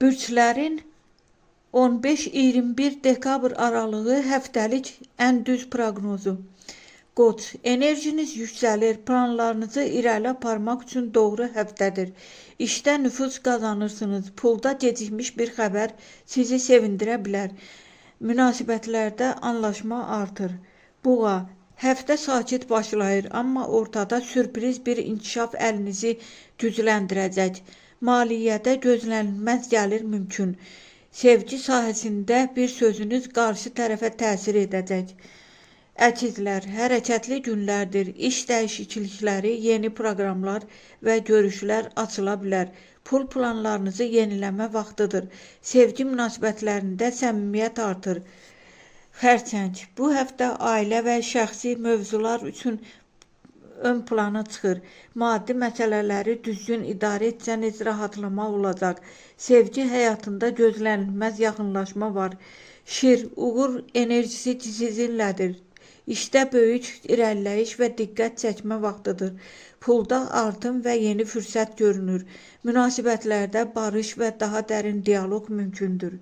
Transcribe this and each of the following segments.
Bürçlərin 15-21 dekabr aralığı həftəlik ən düz proqnozu. Qoç, enerjiniz yüksəlir, planlarınızı irəli aparmaq üçün doğru həftədir. İşdə nüfuz qazanırsınız, pulda gecikmiş bir xəbər sizi sevindirə bilər. Münasibətlərdə anlaşma artır. Buğa, həftə sakit başlayır, amma ortada sürpriz bir inkişaf əlinizi gücləndirəcək. Maliyyədə gözlənilməz gəlir mümkün. Sevgi sahəsində bir sözünüz qarşı tərəfə təsir edəcək. Əkizlər, hərəkətli günlərdir. İş dəyişiklikləri, yeni proqramlar və görüşlər açıla bilər. Pul planlarınızı yeniləmə vaxtıdır. Sevgi münasibətlərində səmimiyyət artır. Xərçəng, bu həftə ailə və şəxsi mövzular üçün ön plana çıxır. Maddi məsələləri düzgün idarə etsəniz rahatlama olacaq. Sevgi həyatında gözlənilməz yaxınlaşma var. Şir, uğur enerjisi sizinlədir. İşdə böyük irəliləyiş və diqqət çəkmə vaxtıdır. Pulda artım və yeni fürsət görünür. Münasibətlərdə barış və daha dərin dialoq mümkündür.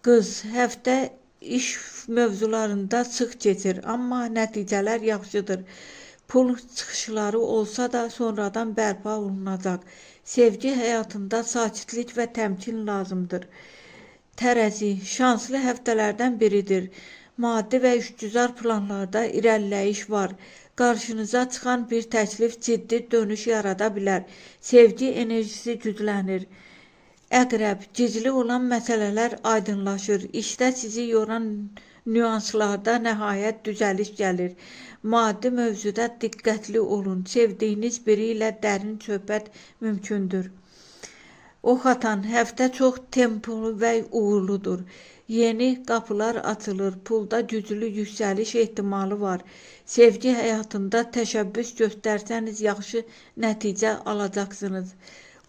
Qız, həftə iş mövzularında sıx keçir, amma nəticələr yaxşıdır. Pul çıxışları olsa da sonradan bərpa olunacaq. Sevgi həyatında sakitlik və təmkin lazımdır. Tərəzi, şanslı həftələrdən biridir. Maddi və işgüzar planlarda irəliləyiş var. Qarşınıza çıxan bir təklif ciddi dönüş yarada bilər. Sevgi enerjisi güclənir. Əqrəb, gizli olan məsələlər aydınlaşır. İşdə sizi yoran nüanslarda nəhayət düzəliş gəlir. Maddi mövzuda diqqətli olun. Sevdiyiniz biri ilə dərin söhbət mümkündür. Ox atan, həftə çox tempolu və uğurludur. Yeni qapılar açılır. Pulda güclü yüksəliş ehtimalı var. Sevgi həyatında təşəbbüs göstərsəniz yaxşı nəticə alacaqsınız.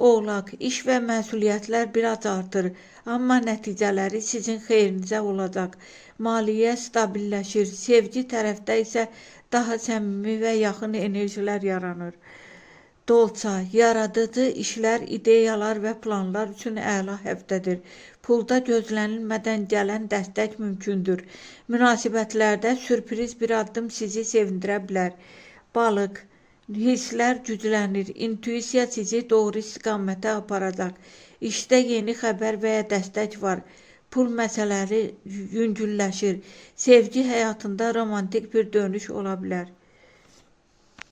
Oğlaq, iş və məsuliyyətlər biraz artır, amma nəticələri sizin xeyrinizə olacaq. Maliyyə stabilləşir, sevgi tərəfdə isə daha səmimi və yaxın enerjilər yaranır. Dolça, yaradıcı işlər, ideyalar və planlar üçün əla həftədir. Pulda gözlənilmədən gələn dəstək mümkündür. Münasibətlərdə sürpriz bir addım sizi sevindirə bilər. Balıq, hisslər güclənir, intuisiya sizi doğru istiqamətə aparacaq. İşdə yeni xəbər və ya dəstək var. Pul məsələləri yüngülləşir. Sevgi həyatında romantik bir dönüş ola bilər.